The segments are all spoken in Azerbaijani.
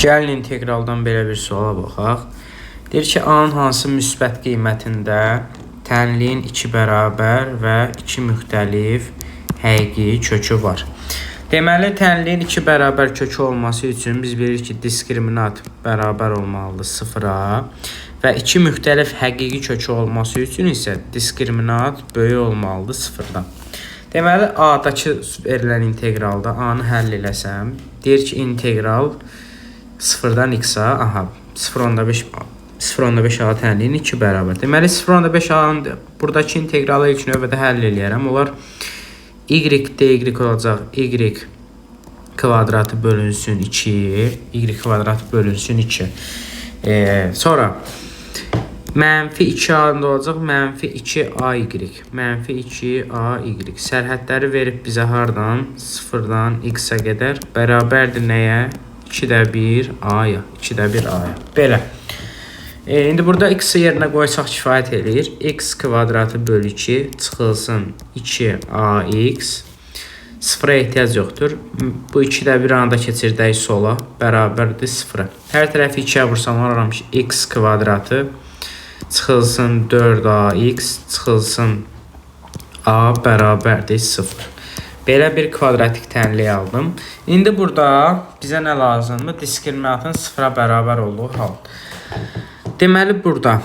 Gəlin integraldan belə bir suala baxaq. Deyir ki, A-nın hansı müsbət qiymətində tənliyin 2 bərabər və 2 müxtəlif həqiqi kökü var. Deməli, tənliyin 2 bərabər kökü olması üçün biz bilirik ki, diskriminant bərabər olmalıdır 0-a və 2 müxtəlif həqiqi kökü olması üçün isə diskriminant böyük olmalıdır 0-dan. Deməli, A-dakı verilən integralda A-nı həll eləsəm, deyir ki, integral 0-dan x-a, 0.5 A tənliyin 2 bərabər. Deməli, 0.5 A-nın buradakı integralı ilk növbədə həll eləyərəm. Onlar y dy olacaq, y kvadratı bölünsün 2, y kvadratı bölünsün 2. Sonra mənfi 2a-da olacaq, mənfi 2ay, mənfi 2ay. Sərhədləri verib bizə hardan? 0-dan x-a qədər bərabərdir nəyə? 2-də 1 a-ya, 2-də 1 a-ya. Belə. İndi burada x-i yerinə qoysaq kifayət eləyir. X kvadratı bölü 2 çıxılsın 2ax. 0-a ehtiyac yoxdur. Bu 2-də 1 anda keçirdək sola, bərabərdir 0-a. Hər tərəfi 2-yə vursam, alaram ki, x kvadratı çıxılsın 4ax, çıxılsın a bərabərdir 0. Belə bir kvadratik tənliyi aldım. İndi burada bizə nə lazımdır? Diskriminantın 0-a bərabər olduğu hal. Deməli, burada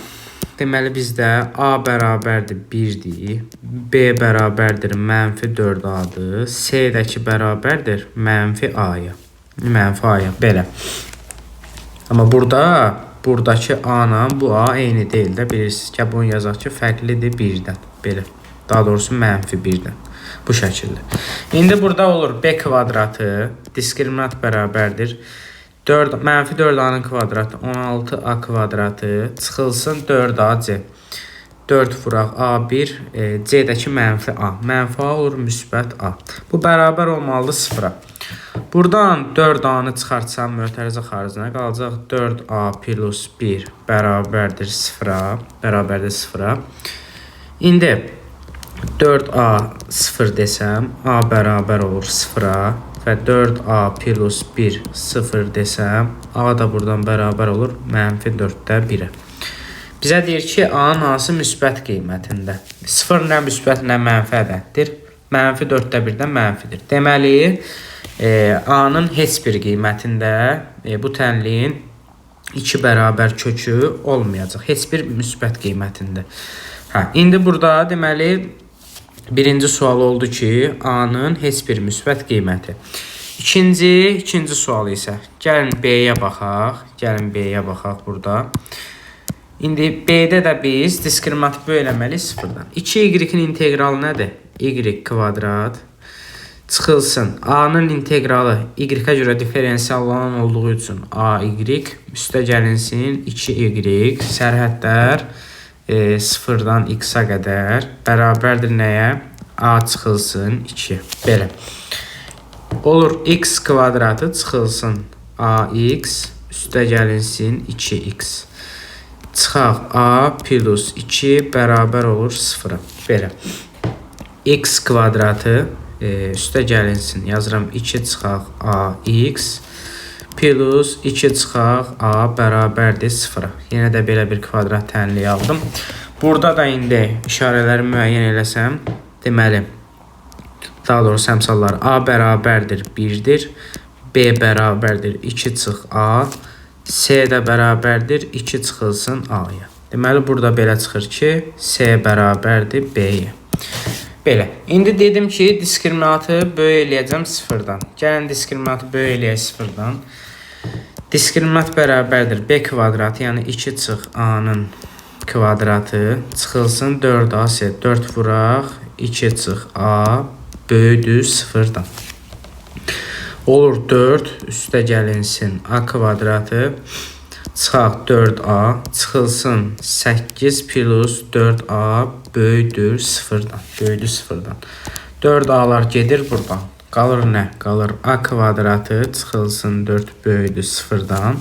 bizdə a bərabərdir 1-dir, b bərabərdir mənfi 4a-dır, c-dəki bərabərdir mənfi a-ya. Mənfi a-ya, belə. Amma buradakı a-la bu a eyni deyil də, bilirsiniz ki, bunu yazaq ki, fərqlidir 1-dən, belə. Daha doğrusu mənfi 1-dən. Bu şəkildə. İndi burada olur b kvadratı, diskriminant bərabərdir. Mənfi 4a-nın kvadratı 16a kvadratı çıxılsın 4ac. 4 vuraq a1, c-dəki mənfi a. Mənfi a olur müsbət a. Bu bərabər olmalıdır 0-a. Buradan 4a-nı çıxartsam mötərizə xaricində qalacaq 4a plus 1 bərabərdir 0-a. İndi 4a 0 desəm, a bərabər olur 0-a və 4a plus 1 0 desəm, a da buradan bərabər olur mənfi 4-də 1-ə. Bizə deyir ki, a-nın hansı müsbət qiymətində? 0 nə müsbət, nə mənfi ədəddir? Mənfi 4-də 1-dən mənfidir. Deməli, a-nın heç bir qiymətində bu tənliyin 2 bərabər kökü olmayacaq. Heç bir müsbət qiymətində. İndi burada deməli, birinci sual oldu ki, a-nın heç bir müsbət qiyməti. İkinci sual isə, gəlin b-yə baxaq burada. İndi b-də də biz diskriminantı bölməməliyik 0-dan. 2y-in integralı nədir? Y kvadrat çıxılsın. A-nın integralı y-ə görə diferensiyallanan olduğu üçün ay üstə gəlinsin 2y, sərhədlər 0-dan x-a qədər bərabərdir nəyə? A çıxılsın 2. Belə. Olur x kvadratı çıxılsın ax, üstə gəlinsin 2x. Çıxaq a plus 2 bərabər olur 0-a. Belə. X kvadratı üstə gəlinsin. Yazıram 2 çıxaq ax. Plus 2 çıxaq a bərabərdir 0-a. Yenə də belə bir kvadrat tənliyi aldım. Burada da indi işarələri müəyyən eləsəm, deməli, daha doğrusu əmsallar a bərabərdir 1-dir, b bərabərdir 2 çıx a, c də bərabərdir 2 çıxılsın a-ya. Deməli, burada belə çıxır ki, c bərabərdir b-yə. Belə. İndi dedim ki, diskriminantı böyük eləyəcəm 0-dan. Gəlin diskriminantı böyük eləyək 0-dan. Diskriminant bərabərdir b kvadratı, yəni 2 çıx a-nın kvadratı çıxılsın 4ac. 4 vuraq 2 çıx a böyüdür 0-dan. Olur 4 üstə gəlinsin a kvadratı çıxaq 4a çıxılsın 8 plus 4a böyüdür 0-dan. Böyüdür 0-dan. 4a'lar gedir buradan. Qalır nə? Qalır a kvadratı çıxılsın 4 böyüdür 0-dan.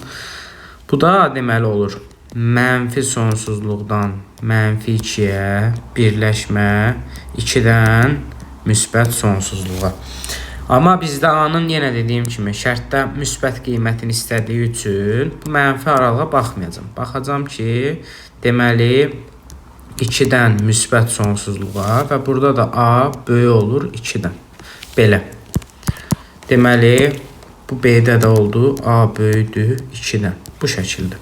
Bu da deməli olur mənfi sonsuzluqdan mənfi 2-yə birləşmə 2-dən müsbət sonsuzluğa. Amma bizdə A-nın yenə dediyim kimi şərtdə müsbət qiymətini istədiyi üçün bu mənfi aralığa baxmayacağam. Baxacağam ki, deməli 2-dən müsbət sonsuzluğa və burada da A böyük olur 2-dən. Belə. Deməli bu B-də də oldu. A böyükdür 2-dən. Bu şəkildə.